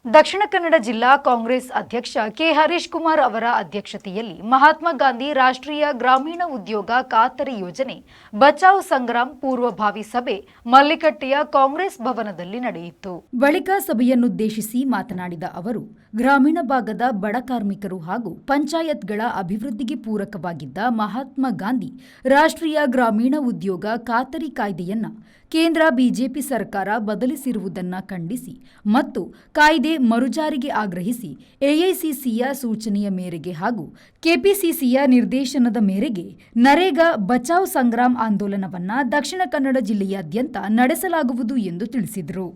ದಕ್ಷಿಣ ಕನ್ನಡ ಜಿಲ್ಲಾ ಕಾಂಗ್ರೆಸ್ ಅಧ್ಯಕ್ಷ ಕೆ ಹರೀಶ್ ಕುಮಾರ್ ಅವರ ಅಧ್ಯಕ್ಷತೆಯಲ್ಲಿ ಮಹಾತ್ಮ ಗಾಂಧಿ ರಾಷ್ಟ್ರೀಯ ಗ್ರಾಮೀಣ ಉದ್ಯೋಗ ಖಾತರಿ ಯೋಜನೆ ಬಚಾವ್ ಸಂಗ್ರಾಮ್ ಪೂರ್ವಭಾವಿ ಸಭೆ ಮಲ್ಲಿಕಟ್ಟೆಯ ಕಾಂಗ್ರೆಸ್ ಭವನದಲ್ಲಿ ನಡೆಯಿತು. ಬಳಿಕ ಸಭೆಯನ್ನುದ್ದೇಶಿಸಿ ಮಾತನಾಡಿದ ಅವರು, ಗ್ರಾಮೀಣ ಭಾಗದ ಬಡ ಕಾರ್ಮಿಕರು ಹಾಗೂ ಪಂಚಾಯತ್ಗಳ ಅಭಿವೃದ್ಧಿಗೆ ಪೂರಕವಾಗಿದ್ದ ಮಹಾತ್ಮ ಗಾಂಧಿ ರಾಷ್ಟ್ರೀಯ ಗ್ರಾಮೀಣ ಉದ್ಯೋಗ ಖಾತರಿ ಕಾಯ್ದೆಯನ್ನ ಕೇಂದ್ರ ಬಿಜೆಪಿ ಸರ್ಕಾರ ಬದಲಿಸಿರುವುದನ್ನ ಖಂಡಿಸಿ ಮತ್ತು ಕಾಯ್ದೆ ಮರುಜಾರಿಗೆ ಆಗ್ರಹಿಸಿ ಎಐಸಿಸಿಯ ಸೂಚನೆಯ ಮೇರೆಗೆ ಹಾಗೂ ಕೆಪಿಸಿಸಿಯ ನಿರ್ದೇಶನದ ಮೇರೆಗೆ ನರೇಗಾ ಬಚಾವ್ ಸಂಗ್ರಾಮ್ ಆಂದೋಲನವನ್ನ ದಕ್ಷಿಣ ಕನ್ನಡ ಜಿಲ್ಲೆಯಾದ್ಯಂತ ನಡೆಸಲಾಗುವುದು ಎಂದು ತಿಳಿಸಿದರು.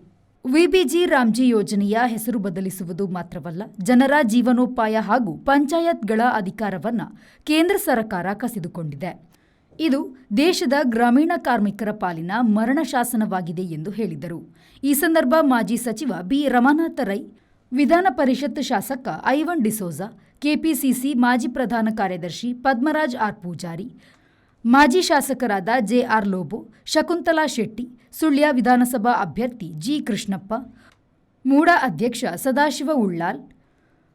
ವಿಬಿಜಿ ರಾಮ್ಜಿ ಯೋಜನೆಯ ಹೆಸರು ಬದಲಿಸುವುದು ಮಾತ್ರವಲ್ಲ, ಜನರ ಜೀವನೋಪಾಯ ಹಾಗೂ ಪಂಚಾಯತ್ಗಳ ಅಧಿಕಾರವನ್ನ ಕೇಂದ್ರ ಸರ್ಕಾರ ಕಸಿದುಕೊಂಡಿದೆ. ಇದು ದೇಶದ ಗ್ರಾಮೀಣ ಕಾರ್ಮಿಕರ ಪಾಲಿನ ಮರಣ ಶಾಸನವಾಗಿದೆ ಎಂದು ಹೇಳಿದರು. ಈ ಸಂದರ್ಭ ಮಾಜಿ ಸಚಿವ ಬಿ ರಮಾನಾಥ ರೈ, ವಿಧಾನ ಪರಿಷತ್ ಶಾಸಕ ಐವನ್ ಡಿಸೋಜಾ, ಕೆಪಿಸಿಸಿ ಮಾಜಿ ಪ್ರಧಾನ ಕಾರ್ಯದರ್ಶಿ ಪದ್ಮರಾಜ್ ಆರ್ ಪೂಜಾರಿ, ಮಾಜಿ ಶಾಸಕರಾದ ಜೆಆರ್ ಲೋಬೋ, ಶಕುಂತಲಾ ಶೆಟ್ಟಿ, ಸುಳ್ಯ ವಿಧಾನಸಭಾ ಅಭ್ಯರ್ಥಿ ಜಿ ಕೃಷ್ಣಪ್ಪ, ಮೂಡಾ ಅಧ್ಯಕ್ಷ ಸದಾಶಿವ ಉಳ್ಳಾಲ್,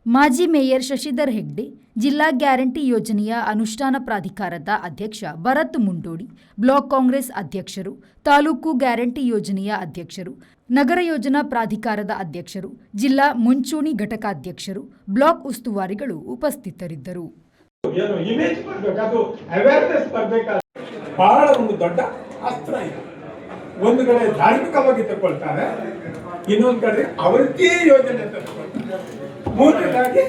ಮಾಜಿ ಮೇಯರ್ ಶಶಿಧರ್ ಹೆಗ್ಡೆ, ಜಿಲ್ಲಾ ಗ್ಯಾರಂಟಿ ಯೋಜನೆಯ ಅನುಷ್ಠಾನ ಪ್ರಾಧಿಕಾರದ ಅಧ್ಯಕ್ಷ ಭರತ್ ಮುಂಡೋಡಿ, ಬ್ಲಾಕ್ ಕಾಂಗ್ರೆಸ್ ಅಧ್ಯಕ್ಷರು, ತಾಲೂಕು ಗ್ಯಾರಂಟಿ ಯೋಜನೆಯ ಅಧ್ಯಕ್ಷರು, ನಗರ ಯೋಜನಾ ಪ್ರಾಧಿಕಾರದ ಅಧ್ಯಕ್ಷರು, ಜಿಲ್ಲಾ ಮುಂಚೂಣಿ ಘಟಕಾಧ್ಯಕ್ಷರು, ಬ್ಲಾಕ್ ಉಸ್ತುವಾರಿಗಳು ಉಪಸ್ಥಿತರಿದ್ದರು. ಬಹಳ ಒಂದು ದೊಡ್ಡ ಅಸ್ತ್ರ ಇದೆ. ಒಂದು ಕಡೆ ಧಾರ್ಮಿಕವಾಗಿ ತಗೊಳ್ತಾರೆ, ಇನ್ನೊಂದು ಕಡೆ ಅವರದ್ದೇ ಯೋಜನೆ ತಗೊಳ್ತಾರೆ. ಮೂರನೇದಾಗಿ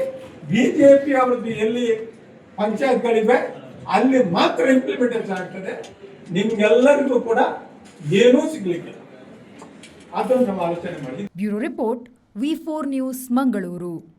ಬಿಜೆಪಿ ಅವರದ್ದು ಎಲ್ಲಿ ಪಂಚಾಯತ್ಗಳಿವೆ ಅಲ್ಲಿ ಮಾತ್ರ ಇಂಪ್ಲಿಮೆಂಟೇಷನ್ ಆಗ್ತದೆ. ನಿಮ್ಗೆಲ್ಲರಿಗೂ ಕೂಡ ಏನೂ ಸಿಗ್ಲಿಕ್ಕಿಲ್ಲ. ಅದನ್ನು ನಾವು ಆಲೋಚನೆ ಮಾಡಿ. ಬ್ಯೂರೋ ರಿಪೋರ್ಟ್, ವಿ4 ನ್ಯೂಸ್, ಮಂಗಳೂರು.